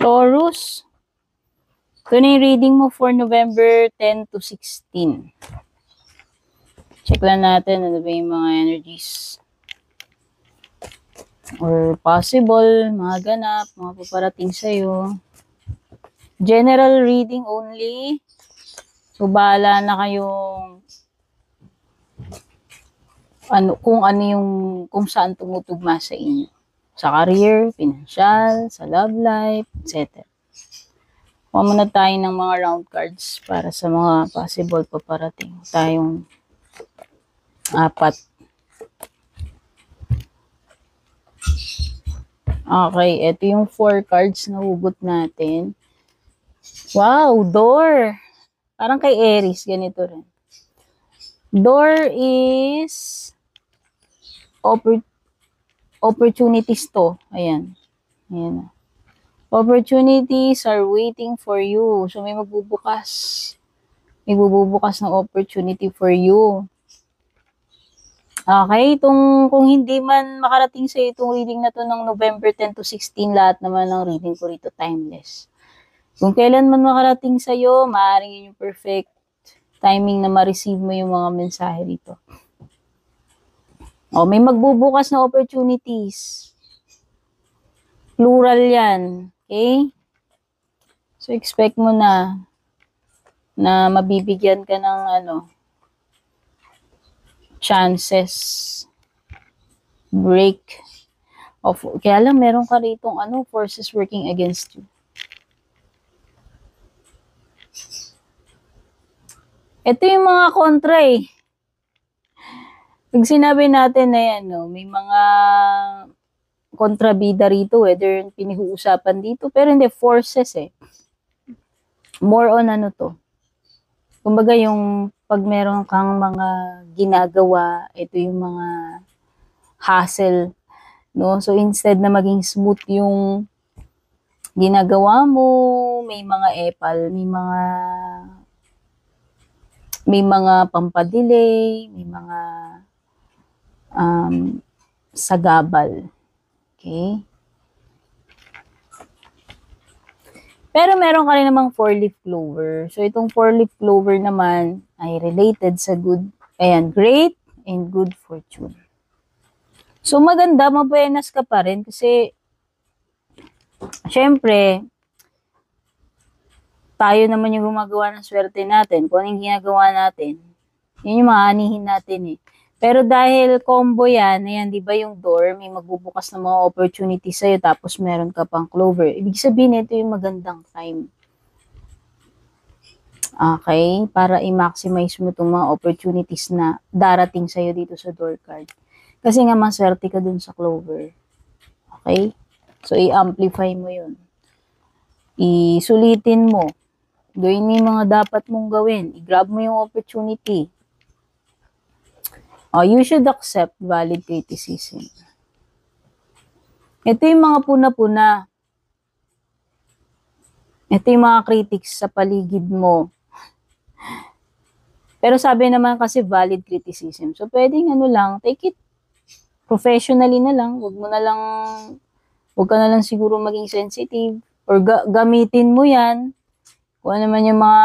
Taurus. Ito na yung reading mo for November 10 to 16. Check lang natin ano ba yung mga energies. Or possible, mga ganap, mga paparating sa'yo. General reading only. So, bahala na kayong kung saan tumutugma sa inyo. Sa career, financial, sa love life, etc. Kuha muna tayo ng mga round cards para sa mga possible paparating. Tayong 4. Okay, ito yung 4 cards na hugot natin. Wow, door. Parang kay Aries, ganito rin. Door is opportunities to. Ayan. Ayan. Opportunities are waiting for you. So, may magbubukas. May bububukas ng opportunity for you. Okay, kung hindi man makarating sa itong reading na to ng November 10 to 16, lahat naman ng reading ko rito timeless. Kung kailan man makarating sa iyo, maaaring yun yung perfect timing na ma-receive mo yung mga mensahe dito. O, may magbubukas na opportunities. Plural yan. Okay? So, expect mo na mabibigyan ka ng chances. Break. Kaya lang, meron ka ritong forces working against you. Ito yung mga kontra eh. Pag sinabi natin na yan, may mga kontrabida rito, whether pinag-uusapan dito, pero hindi, forces eh. More on to. Kumbaga yung pag meron kang mga ginagawa, ito yung mga hassle, no? So instead na maging smooth yung ginagawa mo, may mga epal, may mga pampadelay, may mga sagabal. Okay? Pero meron ka rin namang 4-leaf clover. So, itong 4-leaf clover naman ay related sa great and good fortune. So, maganda, mabuenas ka pa rin kasi, syempre, tayo naman yung gumagawa ng swerte natin. Kung anong ginagawa natin, yun yung maanihin natin eh. Pero dahil combo yan, ayan, di ba yung door, may magbubukas ng mga opportunities sa'yo, tapos meron ka pang clover. Ibig sabihin, ito yung magandang time. Okay? Para i-maximize mo itong mga opportunities na darating sa'yo dito sa door card. Kasi nga, maswerte ka dun sa clover. Okay? So, i-amplify mo yun. Isulitin mo. Gawin mo yung mga dapat mong gawin. I-grab mo yung opportunity. You should accept valid criticism. Ito yung mga puna-puna. Ito yung mga critics sa paligid mo. Pero sabi naman kasi valid criticism. So, pwedeng take it professionally na lang. Huwag ka na lang siguro maging sensitive. Or gamitin mo yan. Kung ano man yung mga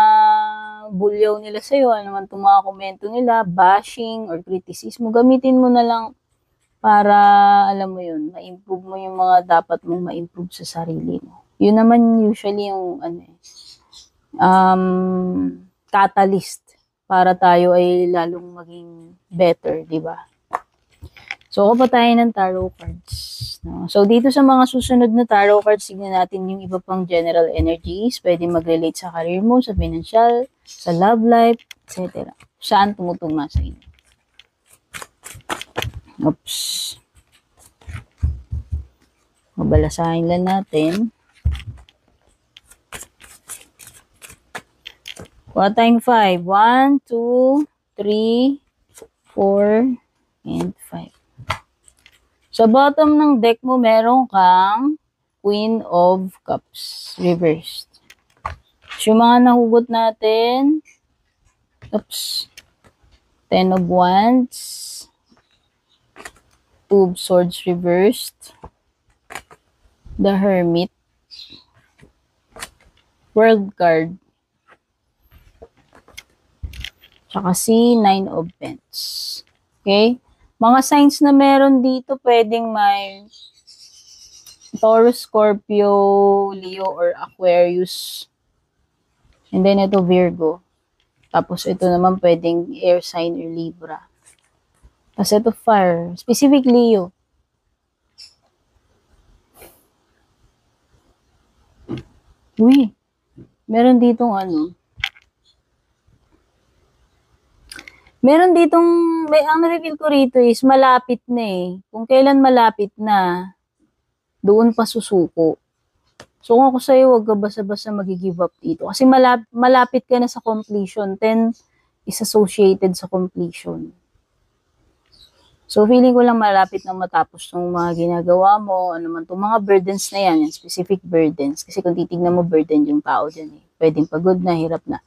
bulyaw nila sa'yo, ano man itong mga komento nila, bashing or criticism, gamitin mo na lang para, alam mo yun, ma-improve mo yung mga dapat mong ma-improve sa sarili mo. Yun naman usually yung, catalyst para tayo ay lalong maging better, di ba? So, ako pa tayo ng tarot cards. No? So, dito sa mga susunod na tarot cards, tignan natin yung iba pang general energies. Pwede mag-relate sa career mo, sa financial, sa love life, etc. Saan tumutugma sa inyo? Oops. Mabalasahin lang natin. Kuha tayong 5. 1, 2, 3, 4, and 5. Sa bottom ng deck mo, meron kang Queen of Cups reversed. So, yung mga nahugot natin, oops, 10 of Wands, 2 of Swords reversed, the Hermit, World card. Tsaka si Nine of Pentacles. Okay? Mga signs na meron dito, pwedeng may Taurus, Scorpio, Leo, or Aquarius. And then ito Virgo. Tapos ito naman pwedeng air sign or Libra. Tapos ito fire. Specific Leo. Uy, meron ditong ano. Meron ditong, ang na-reveal ko rito is malapit na eh. Kung kailan malapit na, doon pa susuko. So kung ako sa'yo, huwag ka basta-basta mag-give up dito. Kasi malapit ka na sa completion. 10 is associated sa completion. So feeling ko lang malapit na matapos ng mga ginagawa mo, ano man itong mga burdens na yan, specific burdens. Kasi kung titignan mo, burden yung tao dyan eh. Pwedeng pagod na, hirap na.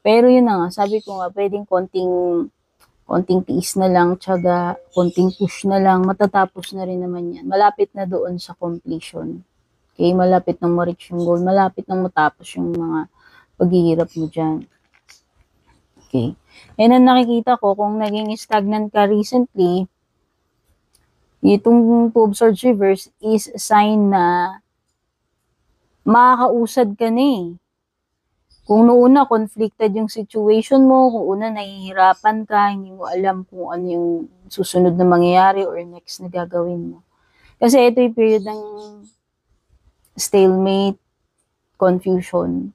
Pero yun na nga, sabi ko nga, pwedeng konting tiis na lang, tiyaga, konting push na lang, matatapos na rin naman yan. Malapit na doon sa completion. Okay, malapit nang ma-reach yung goal, malapit nang matapos yung mga paghihirap mo dyan. Okay. And ang nakikita ko, kung naging stagnant ka recently, itong Two of Swords reverse is a sign na makakausad ka na eh. Kung noona, conflicted yung situation mo, kung una nahihirapan ka, hindi mo alam kung ano yung susunod na mangyayari or next na gagawin mo. Kasi ito yung period ng stalemate, confusion.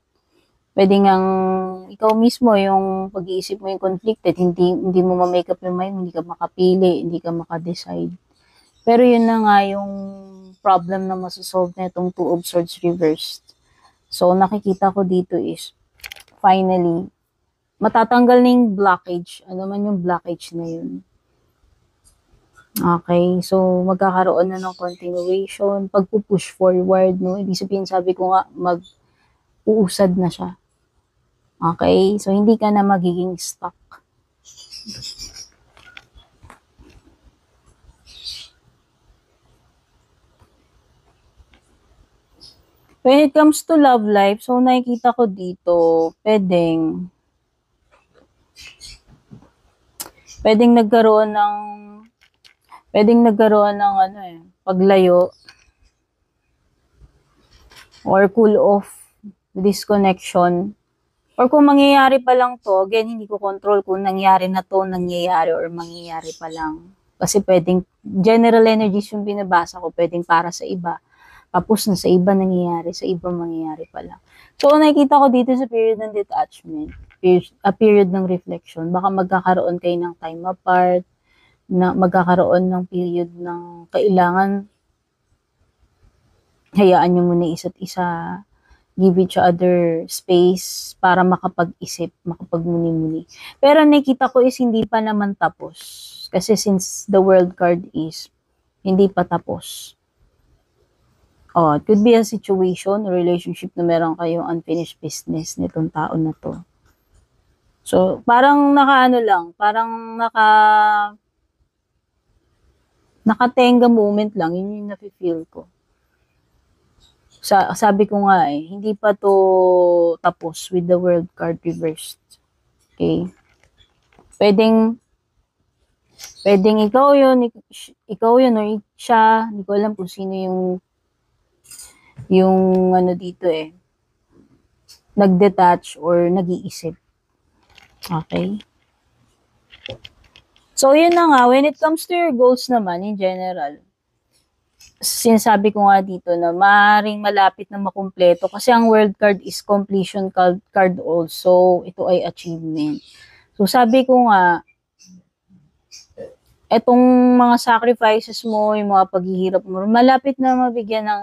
Pwede ngang ikaw mismo yung pag-iisip mo yung conflicted, hindi mo ma-make up yung mind, hindi ka makapili, hindi ka maka-decide. Pero yun na nga yung problem na masasolve na itong Two of Swords reversed. So, nakikita ko dito is, finally, matatanggal na yung blockage. Ano man yung blockage na yun. Okay, so magkakaroon na ng continuation, pagpupush forward, no? Ibig sabihin, sabi ko nga, mag-uusad na siya. Okay, so hindi ka na magiging stuck. When it comes to love life, so nakikita ko dito, pwedeng nagkaroon ng ano eh, paglayo or cool off, disconnection. Or kung mangyayari pa lang to, again, hindi ko control kung nangyari na to, nangyayari or mangyayari pa lang. Kasi pwedeng, general energies yung binabasa ko, pwedeng para sa iba. Tapos na sa iba nangyayari, sa iba mangyayari pa lang. So, nakikita ko dito sa period ng detachment, a period ng reflection, baka magkakaroon kayo ng time apart, na magkakaroon ng period ng kailangan hayaan nyo muna isa't isa, give each other space para makapag-isip, makapagmuni-muni. Pero nakita ko is hindi pa naman tapos. Kasi since the world card is hindi pa tapos. Oh, it could be a situation, a relationship na meron kayong unfinished business nitong tao na to. So, parang nakaano lang, parang nakatenga moment lang, yun yung nafe-feel ko. Sabi ko nga eh, hindi pa to tapos with the world card reversed. Okay? Pwedeng ikaw yun or siya, hindi ko alam kung sino yung ano dito eh, nag-detach or nag-iisip. Okay? So, yun na nga, when it comes to your goals naman, in general, sinasabi ko nga dito na maaaring malapit na makumpleto kasi ang world card is completion card also. Ito ay achievement. So, sabi ko nga, etong mga sacrifices mo, yung mga paghihirap mo, malapit na mabigyan ng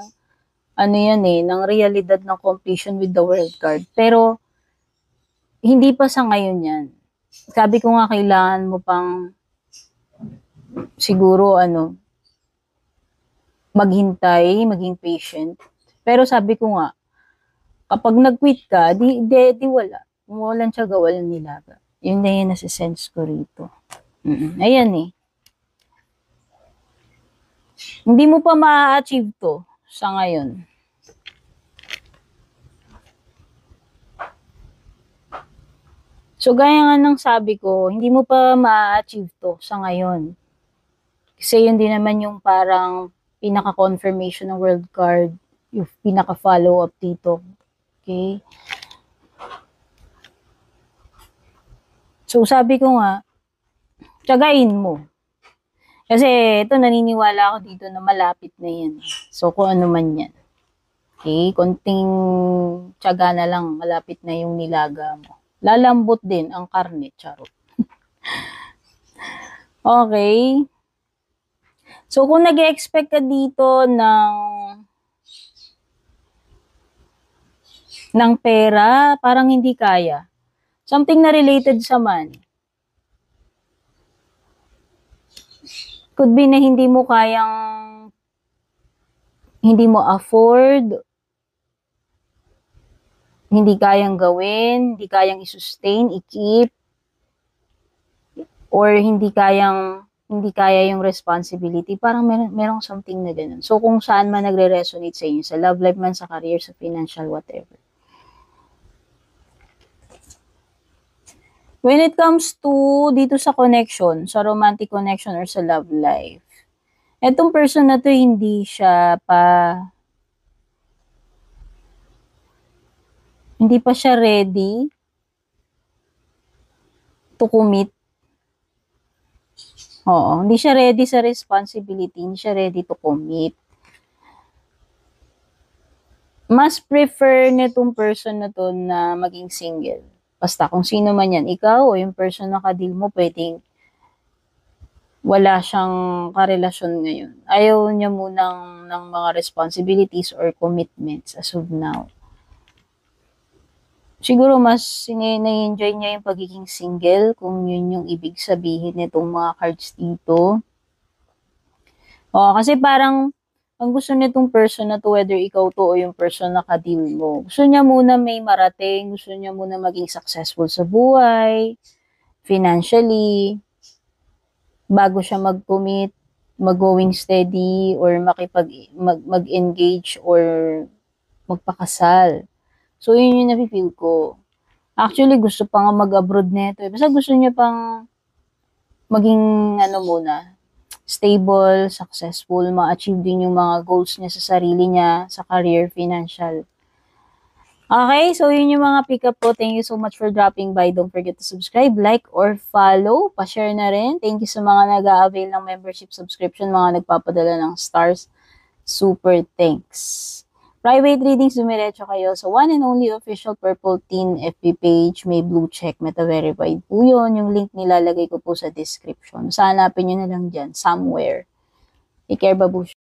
ano yan eh, ng realidad ng completion with the world card. Pero, hindi pa sa ngayon yan. Sabi ko nga, kailangan mo pang siguro, maghintay, maging patient. Pero sabi ko nga, kapag nag-quit ka, di wala. Kung walang tiyaga, walang nilaga. Yun na yun nasa-sense ko rito. Ayan eh. Hindi mo pa ma-achieve to sa ngayon. So, gaya nga ng sabi ko, hindi mo pa ma-achieve to sa ngayon. Kasi yun din naman yung parang pinaka-confirmation ng world card, yung pinaka-follow-up dito. Okay? So, sabi ko nga, tiyagain mo. Kasi ito, naniniwala ako dito na malapit na yan. So, kung ano man yan. Okay? Konting tiyaga na lang, malapit na yung nilaga mo. Lalambot din ang karne, charot. Okay. So, kung nag-expect ka dito ng pera, parang hindi kaya. Something na related sa money. Could be na hindi mo afford, hindi kayang gawin, hindi kayang i-sustain, i-keep, or hindi kaya yung responsibility. Parang merong something na ganun. So, kung saan man nagre-resonate sa inyo, sa love life man, sa career, sa financial, whatever. When it comes to dito sa connection, sa romantic connection or sa love life, etong person na to hindi pa siya ready to commit. Oo, hindi siya ready sa responsibility, hindi siya ready to commit. Mas prefer nitong person na to na maging single. Basta kung sino man yan, ikaw o yung person na ka-deal mo, pwedeng wala siyang karelasyon ngayon. Ayaw niya munang ng mga responsibilities or commitments as of now. Siguro mas na-enjoy niya yung pagiging single kung yun yung ibig sabihin nitong mga cards dito. O, kasi parang ang gusto nitong person na to, whether ikaw to o yung person na ka-deal mo, gusto niya muna may marating, gusto niya muna maging successful sa buhay, financially, bago siya mag-commit, mag-going steady, or mag-engage or magpakasal. So, yun yung napipil ko. Actually, gusto pa nga mag-abroad nito. Basta gusto niya pang maging muna, stable, successful, ma-achieve din yung mga goals niya sa sarili niya, sa career, financial. Okay, so yun yung mga pick-up ko. Thank you so much for dropping by. Don't forget to subscribe, like, or follow. Pa-share na rin. Thank you sa mga nag-a-avail ng membership subscription, mga nagpapadala ng stars. Super thanks. Private readings, dumiretso kayo sa one and only official Purple Teen FB page. May blue check, meta-verified po yun. Yung link nilalagay ko po sa description. Hanapin nyo na lang dyan, somewhere. Take care, babush.